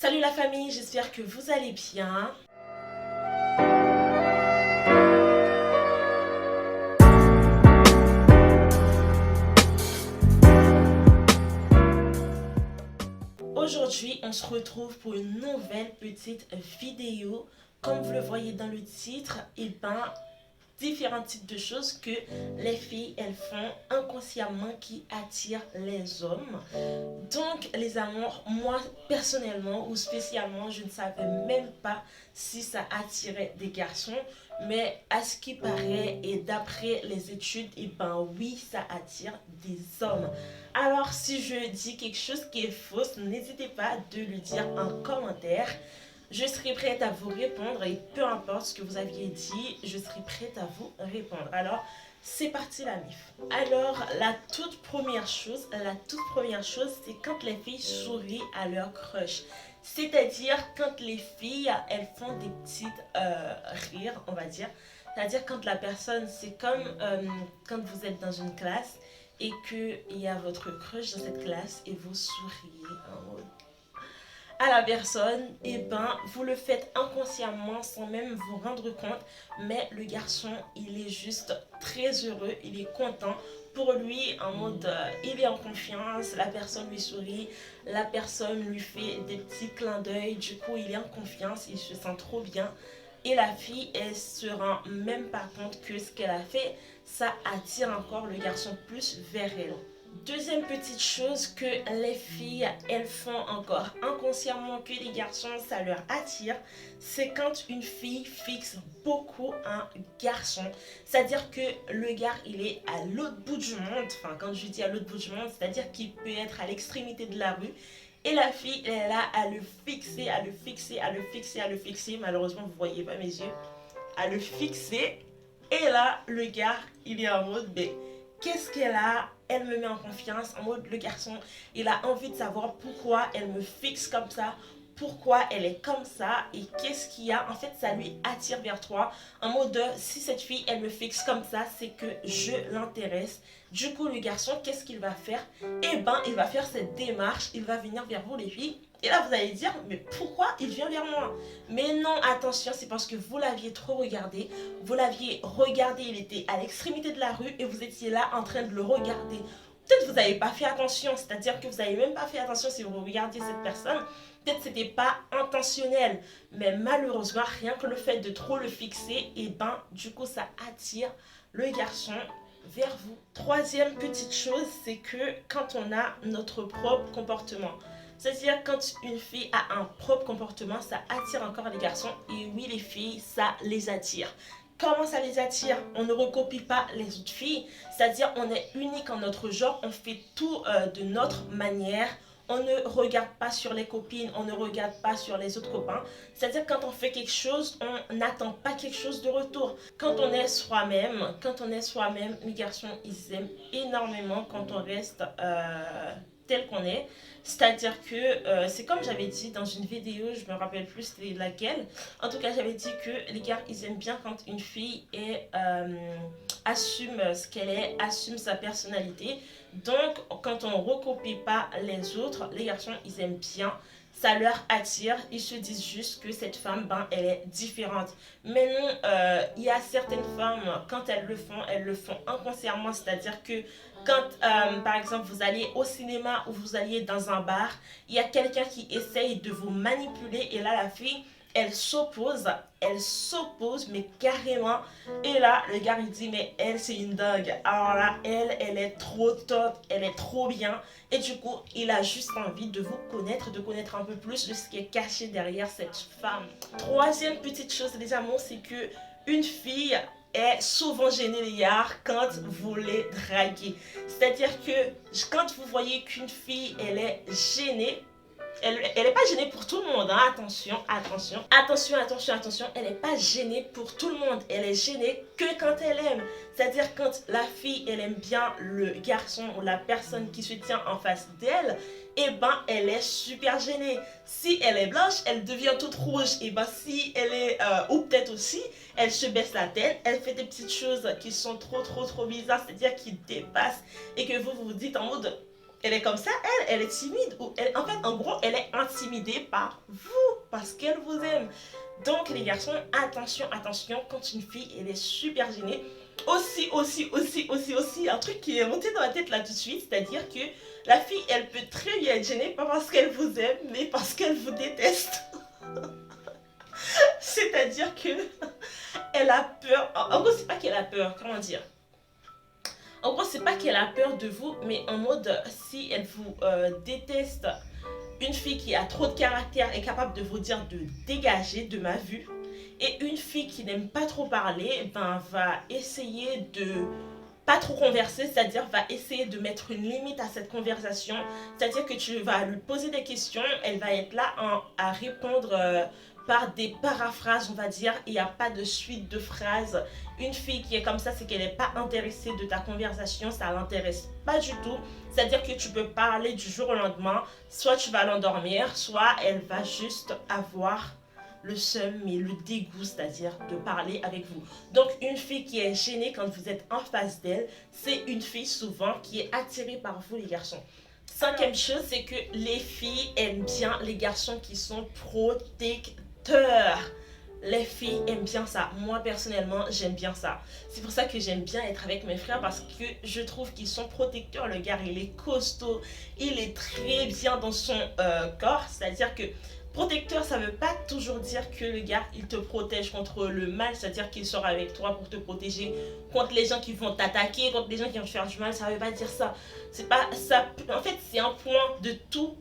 Salut la famille, j'espère que vous allez bien. Aujourd'hui, on se retrouve pour une nouvelle petite vidéo. Comme vous le voyez dans le titre, différents types de choses que les filles elles font inconsciemment qui attirent les hommes. Donc les amours, moi personnellement ou spécialement, je ne savais même pas si ça attirait des garçons, mais à ce qui paraît et d'après les études, oui, ça attire des hommes. Alors si je dis quelque chose qui est fausse, n'hésitez pas de le dire en commentaire. Je serai prête à vous répondre et peu importe ce que vous aviez dit, je serai prête à vous répondre. Alors, c'est parti la mif. Alors, la toute première chose, c'est quand les filles sourient à leur crush. C'est-à-dire quand les filles, elles font des petites rires, on va dire. C'est-à-dire quand la personne, c'est comme quand vous êtes dans une classe et qu'il y a votre crush dans cette classe et vous souriez en mode à la personne, vous le faites inconsciemment sans même vous rendre compte, mais le garçon, il est juste très heureux, il est content. Pour lui, en mode, il est en confiance, la personne lui sourit, la personne lui fait des petits clins d'œil, du coup, il est en confiance, il se sent trop bien. Et la fille, elle se rend même pas compte que ce qu'elle a fait, ça attire encore le garçon plus vers elle. Deuxième petite chose que les filles, elles font encore inconsciemment que les garçons, ça leur attire, c'est quand une fille fixe beaucoup un garçon. C'est-à-dire que le gars, il est à l'autre bout du monde. Enfin, quand je dis à l'autre bout du monde, c'est-à-dire qu'il peut être à l'extrémité de la rue. Et la fille, elle est là à le fixer, à le fixer, à le fixer, à le fixer. Malheureusement, vous ne voyez pas mes yeux. À le fixer. Et là, le gars, il est en mode, mais qu'est-ce qu'elle a? Elle me met en confiance, en mode le garçon, il a envie de savoir pourquoi elle me fixe comme ça, pourquoi elle est comme ça et qu'est-ce qu'il y a. En fait, ça lui attire vers toi. En mode de, si cette fille, elle me fixe comme ça, c'est que je l'intéresse. Du coup, le garçon, qu'est-ce qu'il va faire? Il va faire cette démarche, il va venir vers vous les filles. Et là, vous allez dire, mais pourquoi il vient vers moi? Mais non, attention, c'est parce que vous l'aviez trop regardé. Vous l'aviez regardé, il était à l'extrémité de la rue et vous étiez là en train de le regarder. Peut-être que vous n'avez pas fait attention, c'est-à-dire que vous n'avez même pas fait attention si vous regardiez cette personne. Peut-être que ce n'était pas intentionnel, mais malheureusement, rien que le fait de trop le fixer, du coup, ça attire le garçon vers vous. Troisième petite chose, c'est que quand on a notre propre comportement, c'est-à-dire quand une fille a un propre comportement, ça attire encore les garçons. Et oui, les filles, ça les attire. Comment ça les attire? On ne recopie pas les autres filles, c'est-à-dire on est unique en notre genre, on fait tout de notre manière. On ne regarde pas sur les copines, on ne regarde pas sur les autres copains. C'est-à-dire quand on fait quelque chose, on n'attend pas quelque chose de retour. Quand on est soi-même, les garçons, ils aiment énormément quand on reste tel qu'on est. C'est-à-dire que c'est comme j'avais dit dans une vidéo, je me rappelle plus c'était laquelle. En tout cas, j'avais dit que les gars, ils aiment bien quand une fille assume ce qu'elle est, assume sa personnalité. Donc, quand on ne recopie pas les autres, les garçons, ils aiment bien. Ça leur attire, ils se disent juste que cette femme, elle est différente. Mais non, il y a certaines femmes, quand elles le font inconsciemment, c'est-à-dire que quand, par exemple, vous allez au cinéma ou vous alliez dans un bar, il y a quelqu'un qui essaye de vous manipuler et là, la fille, elle s'oppose, mais carrément. Et là, le gars, il dit, mais elle, c'est une dingue. Alors là, elle est trop top, elle est trop bien. Et du coup, il a juste envie de vous connaître, de connaître un peu plus de ce qui est caché derrière cette femme. Troisième petite chose, les amours, c'est que une fille est souvent gênée, les gars, quand vous les draguez. C'est-à-dire que quand vous voyez qu'une fille, elle est gênée, elle est pas gênée pour tout le monde, hein. Attention, elle est pas gênée pour tout le monde, elle est gênée que quand elle aime. C'est-à-dire quand la fille, elle aime bien le garçon ou la personne qui se tient en face d'elle, elle est super gênée. Si elle est blanche, elle devient toute rouge. Si elle est, ou peut-être aussi, elle se baisse la tête, elle fait des petites choses qui sont trop bizarres, c'est-à-dire qui dépassent et que vous vous dites en mode Elle est comme ça, elle est timide. Ou en fait, en gros, elle est intimidée par vous parce qu'elle vous aime. Donc, les garçons, attention, attention, quand une fille, elle est super gênée. Aussi, un truc qui est monté dans la tête là tout de suite, c'est-à-dire que la fille, elle peut très bien être gênée, pas parce qu'elle vous aime, mais parce qu'elle vous déteste. C'est-à-dire que elle a peur. En gros, c'est pas qu'elle a peur, comment dire. En gros, c'est pas qu'elle a peur de vous, mais en mode, si elle vous déteste, une fille qui a trop de caractère est capable de vous dire de dégager de ma vue. Et une fille qui n'aime pas trop parler, ben, va essayer de pas trop converser, c'est-à-dire va essayer de mettre une limite à cette conversation. C'est-à-dire que tu vas lui poser des questions, elle va être là à répondre par des paraphrases, on va dire. Il n'y a pas de suite de phrases. Une fille qui est comme ça, c'est qu'elle n'est pas intéressée de ta conversation, ça l'intéresse pas du tout. C'est-à-dire que tu peux parler du jour au lendemain, soit tu vas l'endormir, soit elle va juste avoir le seum mais le dégoût, c'est-à-dire de parler avec vous. Donc une fille qui est gênée quand vous êtes en face d'elle, c'est une fille souvent qui est attirée par vous les garçons. Cinquième chose, c'est que les filles aiment bien les garçons qui sont protecteurs. Les filles aiment bien ça. Moi, personnellement, j'aime bien ça. C'est pour ça que j'aime bien être avec mes frères parce que je trouve qu'ils sont protecteurs. Le gars, il est costaud. Il est très bien dans son corps. C'est-à-dire que protecteur, ça veut pas toujours dire que le gars, il te protège contre le mal. C'est-à-dire qu'il sort avec toi pour te protéger contre les gens qui vont t'attaquer, contre les gens qui vont te faire du mal. Ça veut pas dire ça. C'est pas ça. En fait, c'est un point de tout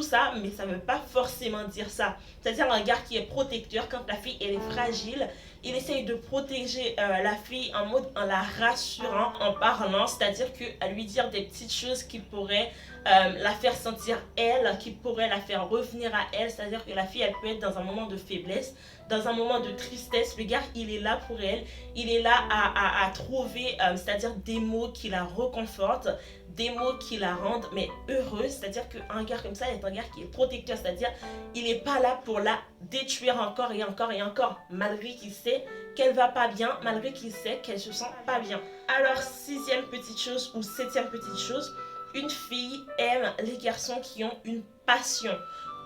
ça, mais ça ne veut pas forcément dire ça. C'est-à-dire un gars qui est protecteur, quand la fille elle est fragile, il essaye de protéger la fille en mode en la rassurant, en parlant, c'est-à-dire que à lui dire des petites choses qui pourraient la faire sentir elle, qui pourraient la faire revenir à elle, c'est-à-dire que la fille elle peut être dans un moment de faiblesse, dans un moment de tristesse, le gars il est là pour elle, il est là à trouver, c'est-à-dire des mots qui la reconfortent, des mots qui la rendent mais heureuse, c'est-à-dire qu'un gars comme ça est un gars qui est protecteur, c'est-à-dire il n'est pas là pour la détruire encore et encore et encore, malgré qu'il sait qu'elle va pas bien, malgré qu'il sait qu'elle se sent pas bien. Alors sixième petite chose ou septième petite chose, une fille aime les garçons qui ont une passion.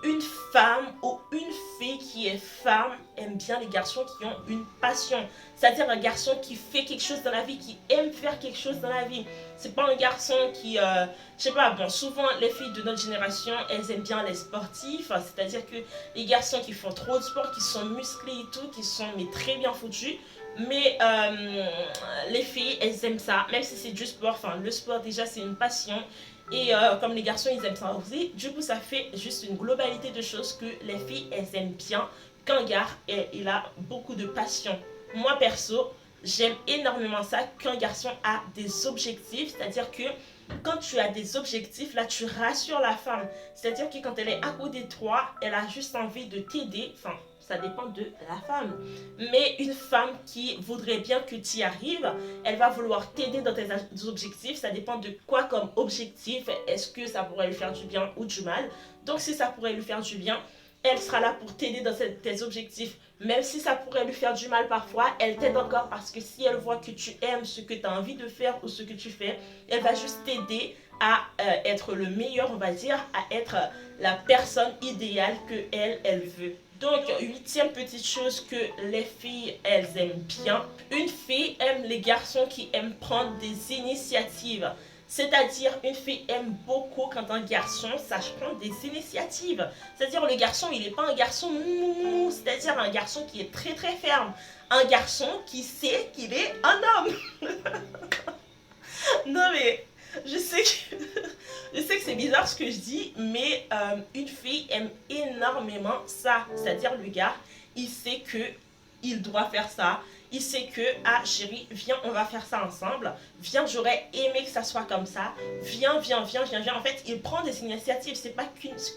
Une femme ou une fille qui est femme aime bien les garçons qui ont une passion. C'est-à-dire un garçon qui fait quelque chose dans la vie, qui aime faire quelque chose dans la vie. C'est pas un garçon qui, je sais pas, bon, souvent les filles de notre génération, elles aiment bien les sportifs. C'est-à-dire que les garçons qui font trop de sport, qui sont musclés et tout, qui sont mais très bien foutus. Mais les filles, elles aiment ça, même si c'est du sport. Enfin, le sport déjà, c'est une passion. Et comme les garçons, ils aiment ça aussi. Du coup, ça fait juste une globalité de choses que les filles, elles aiment bien qu'un gars, il a beaucoup de passion. Moi, perso, j'aime énormément ça qu'un garçon a des objectifs. C'est-à-dire que quand tu as des objectifs, là, tu rassures la femme. C'est-à-dire que quand elle est à côté de toi, elle a juste envie de t'aider. Enfin, ça dépend de la femme. Mais une femme qui voudrait bien que tu y arrives, elle va vouloir t'aider dans tes objectifs. Ça dépend de quoi comme objectif. Est-ce que ça pourrait lui faire du bien ou du mal? Donc si ça pourrait lui faire du bien, elle sera là pour t'aider dans tes objectifs. Même si ça pourrait lui faire du mal parfois, elle t'aide encore parce que si elle voit que tu aimes ce que tu as envie de faire ou ce que tu fais, elle va juste t'aider à être le meilleur, on va dire, à être la personne idéale que elle veut. Donc, huitième petite chose que les filles, elles aiment bien. Une fille aime les garçons qui aiment prendre des initiatives. C'est-à-dire, une fille aime beaucoup quand un garçon sache prendre des initiatives. C'est-à-dire, le garçon, il n'est pas un garçon mou, c'est-à-dire un garçon qui est très très ferme. Un garçon qui sait qu'il est un homme. Non mais, je sais que, je sais que c'est bizarre ce que je dis, mais une fille aime énormément ça. C'est-à-dire, le gars, il sait que il doit faire ça. Il sait que, ah chérie, viens, on va faire ça ensemble. Viens, j'aurais aimé que ça soit comme ça. Viens. En fait, il prend des initiatives. C'est pas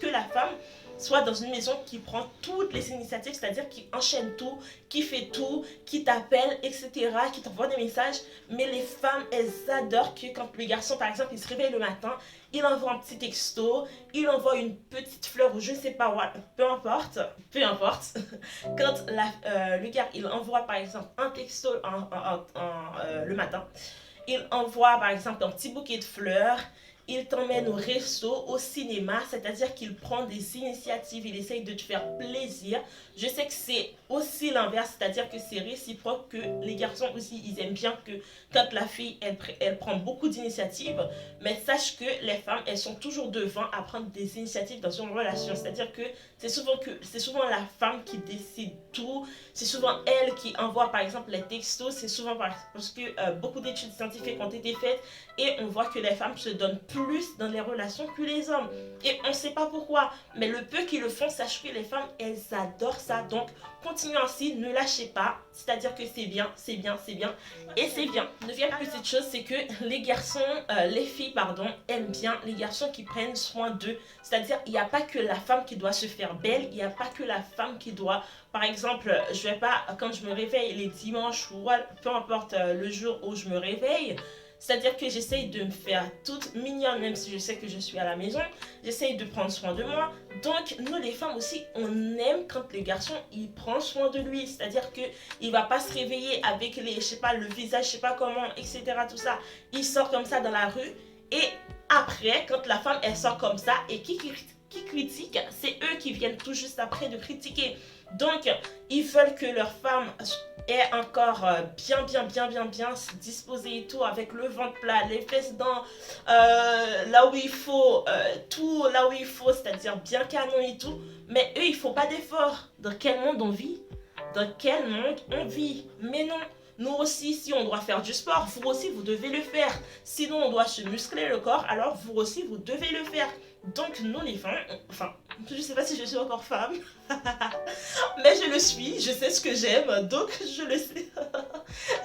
que la femme soit dans une maison qui prend toutes les initiatives, c'est-à-dire qui enchaîne tout, qui fait tout, qui t'appelle, etc., qui t'envoie des messages. Mais les femmes, elles adorent que quand le garçon, par exemple, il se réveille le matin, il envoie un petit texto, il envoie une petite fleur ou je sais pas what, peu importe. Quand le gars, il envoie par exemple un texto le matin, il envoie par exemple un petit bouquet de fleurs, il t'emmène au resto, au cinéma, c'est-à-dire qu'il prend des initiatives, il essaye de te faire plaisir. Je sais que c'est aussi l'inverse, c'est-à-dire que c'est réciproque, que les garçons aussi, ils aiment bien que quand la fille, elle prend beaucoup d'initiatives, mais sache que les femmes, elles sont toujours devant à prendre des initiatives dans une relation, c'est-à-dire que c'est souvent la femme qui décide tout, c'est souvent elle qui envoie par exemple les textos, c'est souvent parce que beaucoup d'études scientifiques ont été faites et on voit que les femmes se donnent plus dans les relations que les hommes. Et on ne sait pas pourquoi, mais le peu qui le font, sache que les femmes, elles adorent ça. Donc, continuez ainsi, ne lâchez pas. C'est-à-dire que c'est bien, c'est bien, c'est bien. Et c'est bien. Neuvième petite chose, c'est que les garçons, les filles, pardon, aiment bien les garçons qui prennent soin d'eux. C'est-à-dire, il n'y a pas que la femme qui doit se faire belle, il n'y a pas que la femme qui doit, par exemple, je vais pas, quand je me réveille les dimanches ou peu importe le jour où je me réveille, c'est-à-dire que j'essaye de me faire toute mignonne, même si je sais que je suis à la maison. J'essaye de prendre soin de moi. Donc, nous les femmes aussi, on aime quand les garçons, ils prennent soin de lui. C'est-à-dire qu'il ne va pas se réveiller avec les, je sais pas, le visage, je sais pas comment, etc. Tout ça. Il sort comme ça dans la rue. Et après, quand la femme, elle sort comme ça, et qui critique, c'est eux qui viennent tout juste après de critiquer. Donc, ils veulent que leur femme est encore bien disposée et tout, avec le ventre plat, les fesses dans là où il faut, tout là où il faut, c'est-à-dire bien canon et tout. Mais eux, ils font pas d'efforts. Dans quel monde on vit? Dans quel monde on vit? Mais non. Nous aussi, si on doit faire du sport, vous aussi, vous devez le faire. Sinon, on doit se muscler le corps, alors vous aussi, vous devez le faire. Donc, nous, les femmes, enfin, je ne sais pas si je suis encore femme, mais je le suis, je sais ce que j'aime, donc je le sais.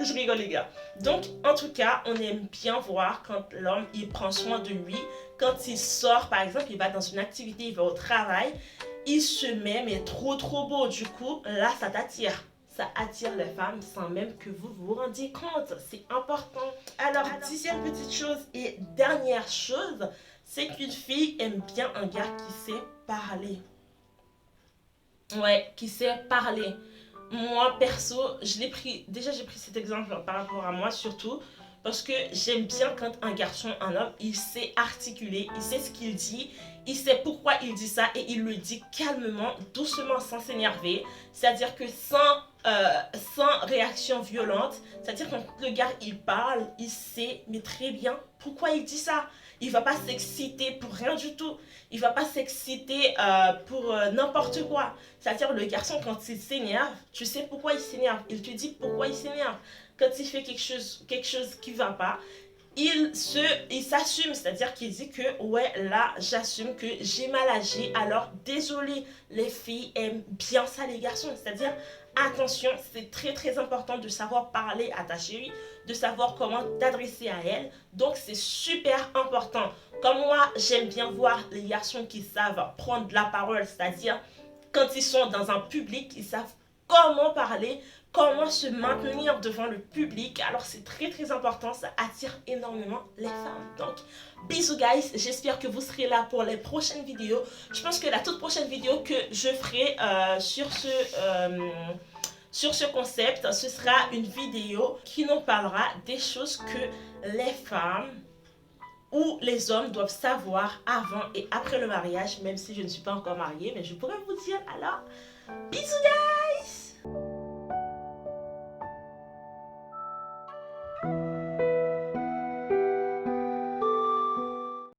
Je rigole, les gars. Donc, en tout cas, on aime bien voir quand l'homme, il prend soin de lui, quand il sort, par exemple, il va dans une activité, il va au travail, il se met, mais trop beau. Du coup, là, ça t'attire. Ça attire les femmes sans même que vous vous rendiez compte. C'est important. Alors, dixième petite chose et dernière chose, c'est qu'une fille aime bien un gars qui sait parler. Ouais, qui sait parler. Moi, perso, j'ai pris cet exemple par rapport à moi surtout, parce que j'aime bien quand un garçon, un homme, il sait articuler, il sait ce qu'il dit, il sait pourquoi il dit ça et il le dit calmement, doucement, sans s'énerver. C'est-à-dire que sans réaction violente. C'est-à-dire que quand le gars, il parle, il sait, mais très bien pourquoi il dit ça. Il va pas s'exciter pour rien du tout. Il va pas s'exciter pour n'importe quoi. C'est-à-dire le garçon, quand il s'énerve, tu sais pourquoi il s'énerve. Il te dit pourquoi il s'énerve. Quand il fait quelque chose qui va pas, il s'assume, c'est-à-dire qu'il dit que ouais, là j'assume que j'ai mal agi, alors désolé. Les filles aiment bien ça, les garçons, c'est-à-dire attention, c'est très important de savoir parler à ta chérie, de savoir comment t'adresser à elle. Donc c'est super important. Comme moi, j'aime bien voir les garçons qui savent prendre la parole, c'est-à-dire quand ils sont dans un public, ils savent comment parler, comment se maintenir devant le public. Alors c'est très important, ça attire énormément les femmes. Donc bisous guys, j'espère que vous serez là pour les prochaines vidéos. Je pense que la toute prochaine vidéo que je ferai sur ce concept, ce sera une vidéo qui nous parlera des choses que les femmes ou les hommes doivent savoir avant et après le mariage, même si je ne suis pas encore mariée, mais je pourrais vous dire alors, bisous gars.